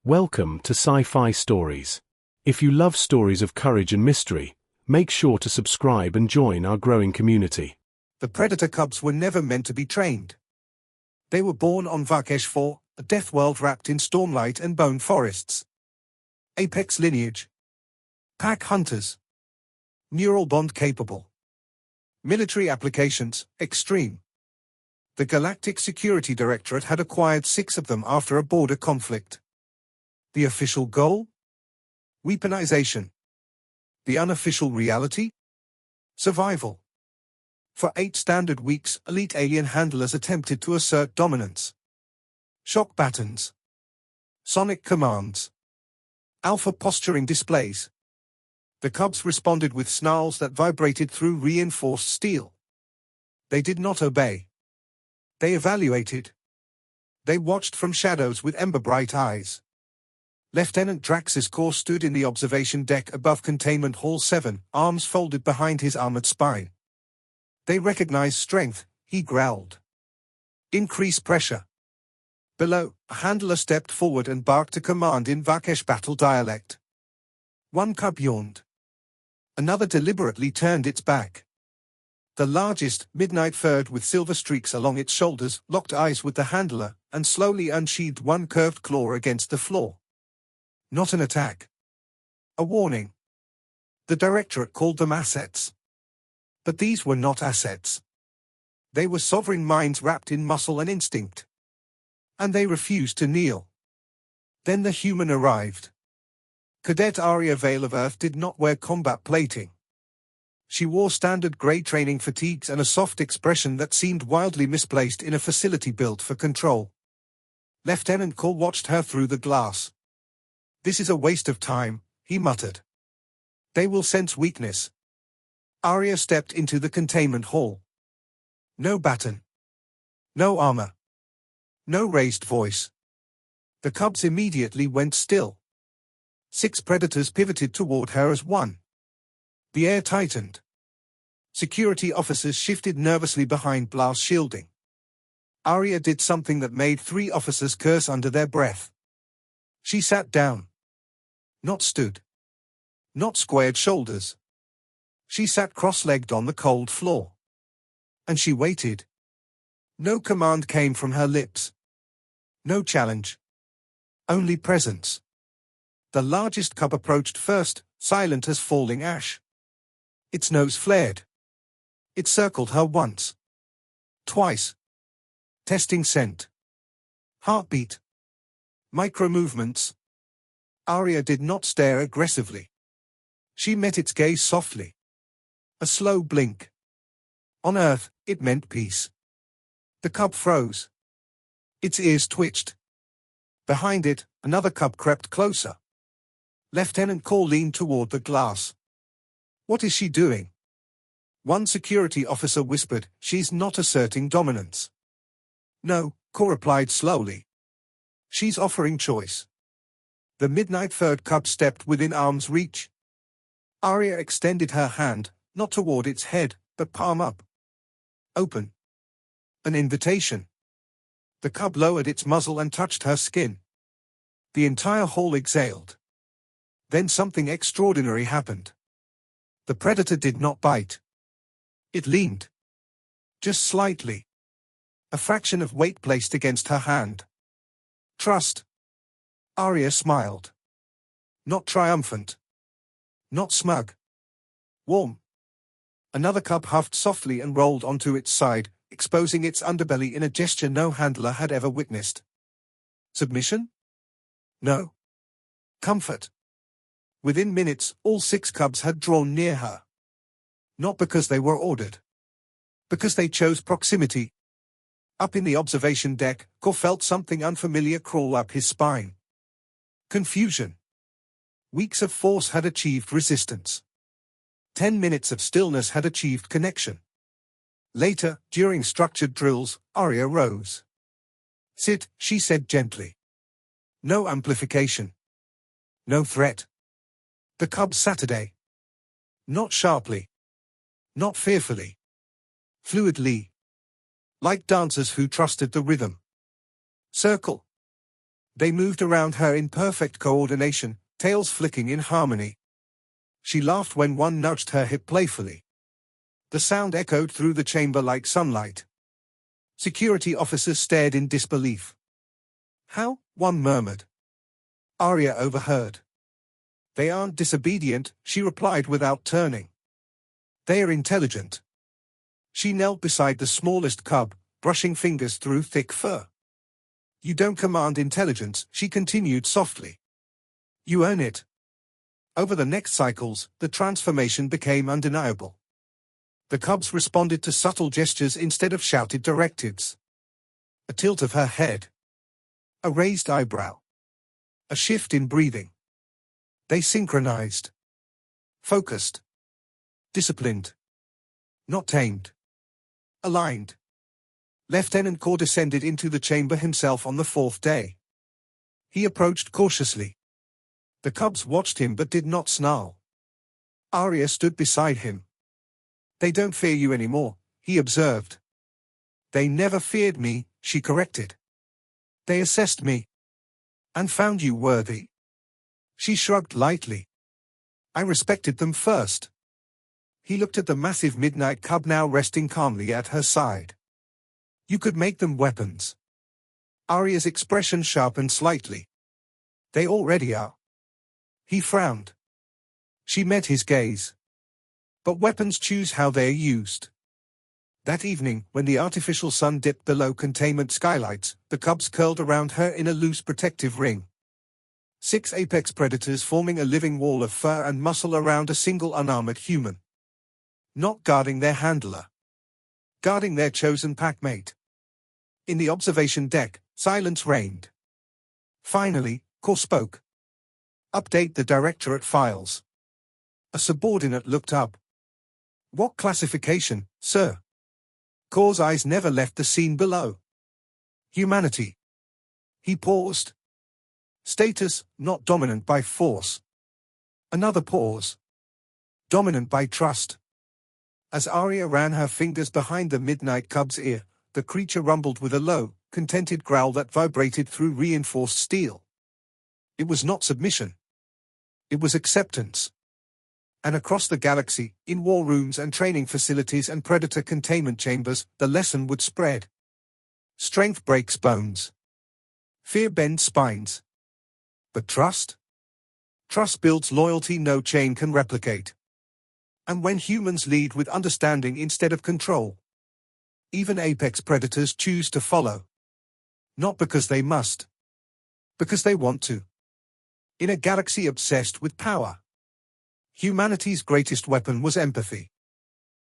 Welcome to Sci-Fi Stories. If you love stories of courage and mystery, make sure to subscribe and join our growing community. The predator cubs were never meant to be trained. They were born on Vakesh 4, a death world wrapped in stormlight and bone forests. Apex lineage. Pack hunters. Neural bond capable. Military applications, extreme. The Galactic Security Directorate had acquired 6 of them after a border conflict. The official goal? Weaponization. The unofficial reality? Survival. For 8 standard weeks, elite alien handlers attempted to assert dominance. Shock batons. Sonic commands. Alpha posturing displays. The cubs responded with snarls that vibrated through reinforced steel. They did not obey. They evaluated. They watched from shadows with ember-bright eyes. Lieutenant Drax's corps stood in the observation deck above Containment Hall 7, arms folded behind his armored spine. They recognized strength, he growled. Increase pressure. Below, a handler stepped forward and barked a command in Vakesh battle dialect. One cub yawned. Another deliberately turned its back. The largest, midnight furred with silver streaks along its shoulders, locked eyes with the handler, and slowly unsheathed one curved claw against the floor. Not an attack. A warning. The Directorate called them assets. But these were not assets. They were sovereign minds wrapped in muscle and instinct. And they refused to kneel. Then the human arrived. Cadet Aria Veil of Earth did not wear combat plating. She wore standard grey training fatigues and a soft expression that seemed wildly misplaced in a facility built for control. Lieutenant Cole watched her through the glass. "This is a waste of time," he muttered. "They will sense weakness." Arya stepped into the containment hall. No baton. No armor. No raised voice. The cubs immediately went still. 6 predators pivoted toward her as one. The air tightened. Security officers shifted nervously behind blast shielding. Arya did something that made 3 officers curse under their breath. She sat down. Not stood. Not squared shoulders. She sat cross-legged on the cold floor. And she waited. No command came from her lips. No challenge. Only presence. The largest cub approached first, silent as falling ash. Its nose flared. It circled her once. Twice. Testing scent. Heartbeat. Micro-movements. Arya did not stare aggressively. She met its gaze softly. A slow blink. On Earth, it meant peace. The cub froze. Its ears twitched. Behind it, another cub crept closer. Lieutenant Cole leaned toward the glass. "What is she doing?" One security officer whispered, "She's not asserting dominance." "No," Cole replied slowly. "She's offering choice." The midnight third cub stepped within arm's reach. Arya extended her hand, not toward its head, but palm up. Open. An invitation. The cub lowered its muzzle and touched her skin. The entire hall exhaled. Then something extraordinary happened. The predator did not bite. It leaned. Just slightly. A fraction of weight placed against her hand. Trust. Arya smiled. Not triumphant. Not smug. Warm. Another cub huffed softly and rolled onto its side, exposing its underbelly in a gesture no handler had ever witnessed. Submission? No. Comfort. Within minutes, all 6 cubs had drawn near her. Not because they were ordered. Because they chose proximity. Up in the observation deck, Cole felt something unfamiliar crawl up his spine. Confusion. Weeks of force had achieved resistance. 10 minutes of stillness had achieved connection. Later, during structured drills, Arya rose. "Sit," she said gently. No amplification. No threat. The cubs Saturday. Not sharply. Not fearfully. Fluidly. Like dancers who trusted the rhythm. Circle. They moved around her in perfect coordination, tails flicking in harmony. She laughed when one nudged her hip playfully. The sound echoed through the chamber like sunlight. Security officers stared in disbelief. "How?" one murmured. Arya overheard. "They aren't disobedient," she replied without turning. "They are intelligent." She knelt beside the smallest cub, brushing fingers through thick fur. "You don't command intelligence," she continued softly. "You earn it." Over the next cycles, the transformation became undeniable. The cubs responded to subtle gestures instead of shouted directives. A tilt of her head. A raised eyebrow. A shift in breathing. They synchronized. Focused. Disciplined. Not tamed. Aligned. Lieutenant Core descended into the chamber himself on the fourth day. He approached cautiously. The cubs watched him but did not snarl. Arya stood beside him. "They don't fear you anymore," he observed. "They never feared me," she corrected. "They assessed me. And found you worthy." She shrugged lightly. "I respected them first." He looked at the massive midnight cub now resting calmly at her side. "You could make them weapons." Arya's expression sharpened slightly. "They already are." He frowned. She met his gaze. "But weapons choose how they are used." That evening, when the artificial sun dipped below containment skylights, the cubs curled around her in a loose protective ring. 6 apex predators forming a living wall of fur and muscle around a single unarmored human. Not guarding their handler. Guarding their chosen packmate. In the observation deck, silence reigned. Finally, Core spoke. "Update the Directorate files." A subordinate looked up. "What classification, sir?" Core's eyes never left the scene below. "Humanity." He paused. "Status, not dominant by force." Another pause. "Dominant by trust." As Arya ran her fingers behind the midnight cub's ear, the creature rumbled with a low, contented growl that vibrated through reinforced steel. It was not submission. It was acceptance. And across the galaxy, in war rooms and training facilities and predator containment chambers, the lesson would spread. Strength breaks bones. Fear bends spines. But trust? Trust builds loyalty no chain can replicate. And when humans lead with understanding instead of control, even apex predators choose to follow. Not because they must. Because they want to. In a galaxy obsessed with power, humanity's greatest weapon was empathy.